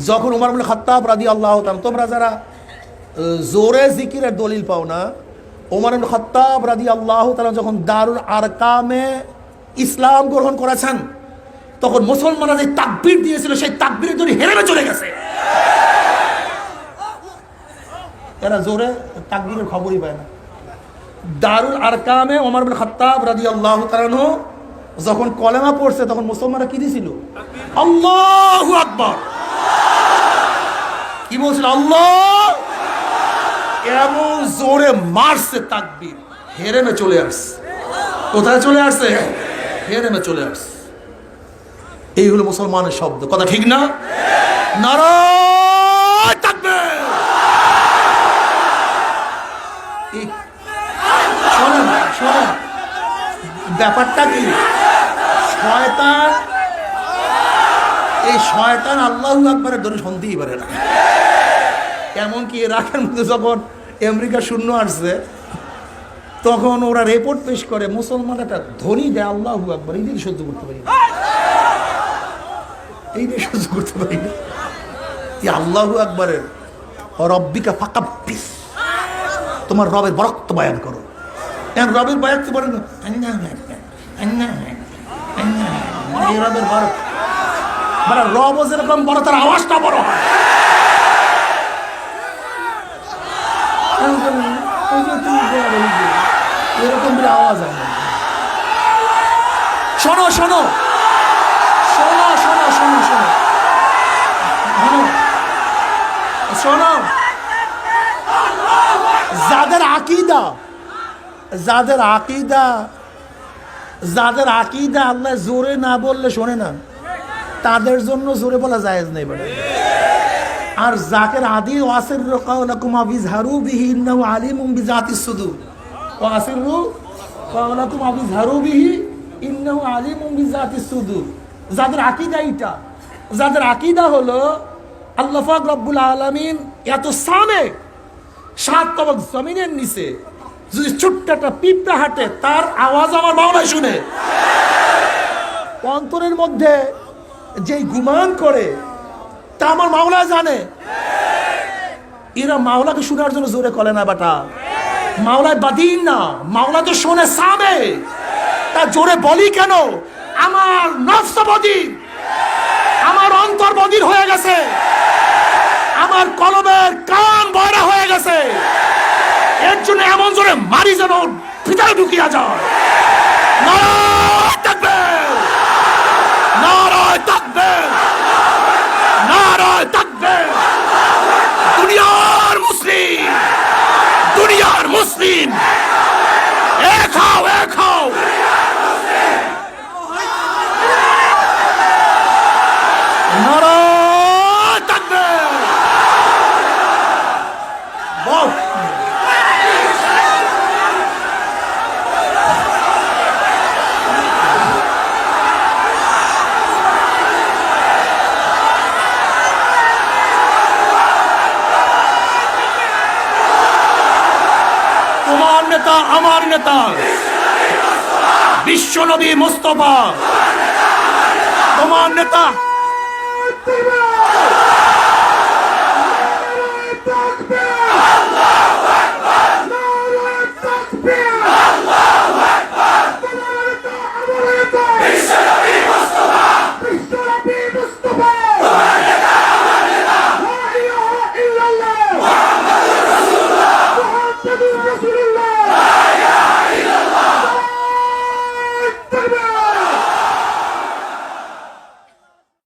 যখন উমর ইবনে খাত্তাব রাদিয়াল্লাহু তাআলা, তোমরা যারা জোরে জিকিরের দলিল পাও না, উমর ইবনে খাত্তাব রাদিয়াল্লাহু তাআলা যখন দারুল আরকামে ইসলাম গ্রহণ করেছেন, তখন মুসলমানরা যে তাকবীর দিয়েছিল সেই তাকবীরের ধ্বনি হেরে চলে গেছে। এরা জোরে তাকবীরের খবরই পায় না। দারুল আরকামে ওমর ইবনে খাত্তাব রাদিয়াল্লাহু তাআলা যখন কলেমা পড়ছে, তখন মুসলমানরা কি দিছিল? আল্লাহু আকবার। কি বলছিল? আল্লাহ। এমন জোরে মারছে তাকবীর, হেরেমে চলে আসছে। কোথায় চলে আসছে? হেরেমে চলে আসছে। এই হলো মুসলমানের শব্দ। কথা ঠিক না? নারায়ে তাকবীর। শোনেন শোনেন, ব্যাপারটা কি? শয়তান, এই শয়তান আল্লাহু আকবারের ধ্বনি শুনতেই পারে না। এমনকি ইরাকের মধ্যে যখন আমেরিকা শূন্য আসছে, তখন ওরা রিপোর্ট পেশ করে মুসলমান একটা ধ্বনি দেয় আল্লাহু আকবার, এই দিন সহ্য করতে পারি না, এই দিন সহ্য করতে পারি না। এই আল্লাহু আকবারের রব্বিকা ফাকাব্বির, তোমার রবের বরকত বয়ান করো। এখন রবের বরকত বলেন না, এই রবের বরকত মানে রব যেরকম বড়, তার আওয়াজটা বড় হয়। এরকম বলে আওয়াজ হয়। শোনো শোনো শোনো শোনো শোনো শোনো শোনো, যাদের আকিদা আল্লাহ জোরে না বললে শোনে না, তাদের জন্য জোরে বলা জায়েজ নেই বলে। আর জাকের আদি ওয়াসিরু কাওলাকুম আবিজহারু বিহি ইন্নাহু আলিমুম বিজাতিস সুদূর, ওয়াসিরু কাওলাকুম আবিজহারু বিহি ইন্নাহু আলিমুম বিজাতিস সুদূর। যাদের আকীদা এইটা, যাদের আকীদা হলো আল্লাহ পাক রব্বুল আলামিন এত সামনে, 7 তবক জমিনের নিচে, যদি ছোট্ট একটা পিঁপড়া হাঁটে, তার আওয়াজ আমার মাওলা শুনে। অন্তরের মধ্যে যেই গুমান করে, তা আমার মাওলা জানে। এরা মাওলাকে শোনার জন্য জোরে কলে না বেটা, মাওলায় বাদিন না, মাওলা তো শোনে সামে। তা জোরে বলি কেন? আমার নফস বদির, আমার অন্তর বদির হয়ে গেছে, আমার কলবের কান বয়রা হয়ে গেছে। এর জন্য এমন জোরে মারি যেন ভিতরে ঢুকিয়া যায়। নারায়ে তাকবীর, নারায়ে তাকবীর, নারায়ে তাকবীর। দুনিয়ার মুসলিম এক হও, এক হও। নারায়ে তাকবীর। বল। তোমার নেতা, আমার নেতা, বিশ্বনবী মুস্তাফা